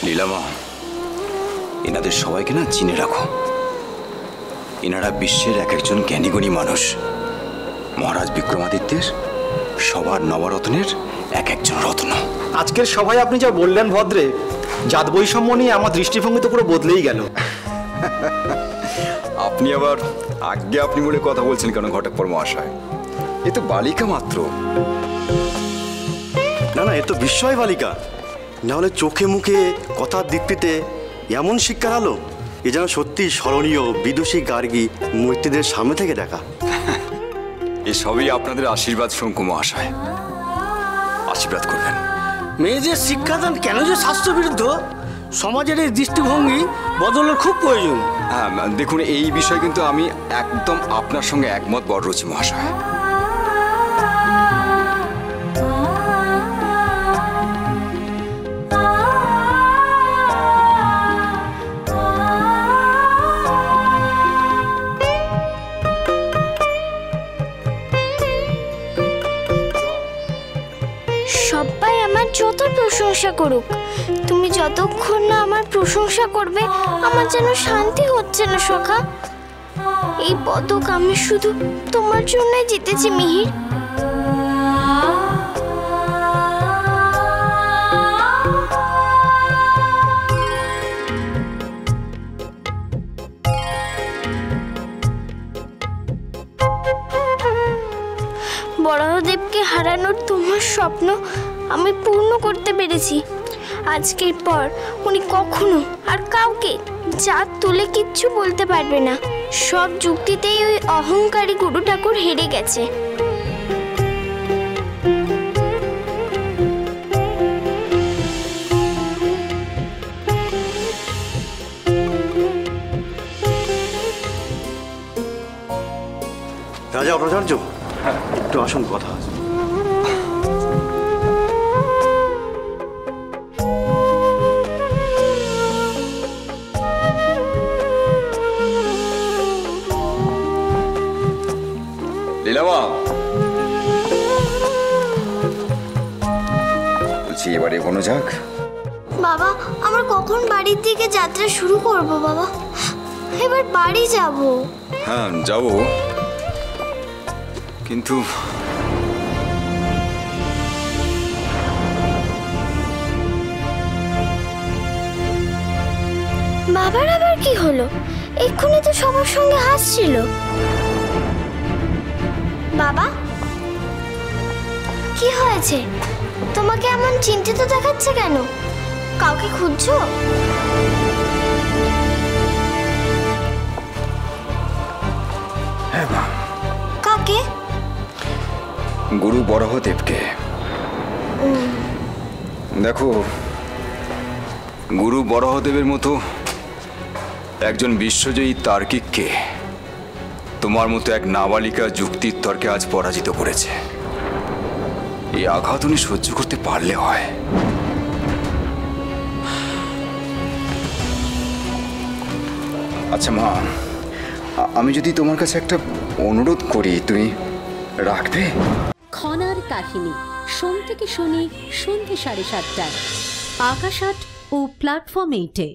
লীলামা, এনাদের সবাইকে না চিনে রাখো। এনারা বিশ্বের এক একজন জ্ঞানীগুণী মানুষ। মহারাজ বিক্রমাদিত্যের সবার নবরত্নের এক একজন রত্ন। আজকের সভায় আপনি যা বললেন ভদ্রে, জাত বৈষম্য নিয়ে আমার দৃষ্টিভঙ্গি তো পুরো বদলেই গেল। আপনি আবার আজ্ঞে আপনি বলে কথা বলছেন কেন ঘটকপর মহাশয়? এ তো বালিকা মাত্র। না না, এ তো বিস্ময় বালিকা। নাহলে চোখে মুখে কথার দীপ্তিতে এমন শিক্ষার আলো, এ যেন সত্যি স্মরণীয় বিদুষী গার্গী মূর্তিদের সামনে থেকে দেখা। এসবই আপনাদের আশীর্বাদ শঙ্কু মহাশয়। আশীর্বাদ করবেন। মেয়েদের শিক্ষাদান কেন যে স্বাস্থ্যবিরুদ্ধ, সমাজের এই দৃষ্টিভঙ্গি বদলের খুব প্রয়োজন। হ্যাঁ দেখুন, এই বিষয়ে কিন্তু আমি একদম আপনার সঙ্গে একমত বড়রুচি মহাশয়। সবাই আমার যত প্রশংসা করুক, তুমি যতক্ষণ না আমার প্রশংসা করবে আমার যেন শান্তি হচ্ছে না সখা। এই পদক আমি শুধু তোমার জন্যই জিতেছি মিহির। বরাহদেবকে হারানোর তোমার স্বপ্ন আমি পূর্ণ করতে পেরেছি। আজকের পর উনি কখনো আর কাউকে জাত তুলে কিচ্ছু বলতে পারবে না। সব যুক্তিতেই ওই অহংকারী গুরু ঠাকুর হেরে গেছে। রাজা অনাচার্য, একটু আসুন, কথা আছে। লীলামা, বলছি এবারে কোনো যাক। বাবা, আমরা কখন বাড়ির দিকে যাত্রা শুরু করব বাবা? এবার বাড়ি যাব। হ্যাঁ যাব, কিন্তু বাবার আবার কি হলো? এক্ষুনি তো সবার সঙ্গে হাসছিল। বাবা, কি হয়েছে? তোমাকে এমন চিন্তিত দেখাচ্ছে কেন? কাউকে খুঁজছো? হ্যাঁ মা। কাকে? গুরু বরাহদেবকে। দেখো, গুরু বরাহদেবের মতো একজন বিশ্বজয়ী তার্কিককে তোমার মতো এক নাবালিকা যুক্তির তর্কে আজ পরাজিত করেছে। এই আঘাত উনি সহ্য করতে পারলে হয়। আচ্ছা মা, আমি যদি তোমার কাছে একটা অনুরোধ করি, তুমি রাখবে? খনার কাহিনী, সোম থেকে শনি সন্ধ্যে 7:30টায়, আকাশ 8 ও প্ল্যাটফর্ম 8-এ।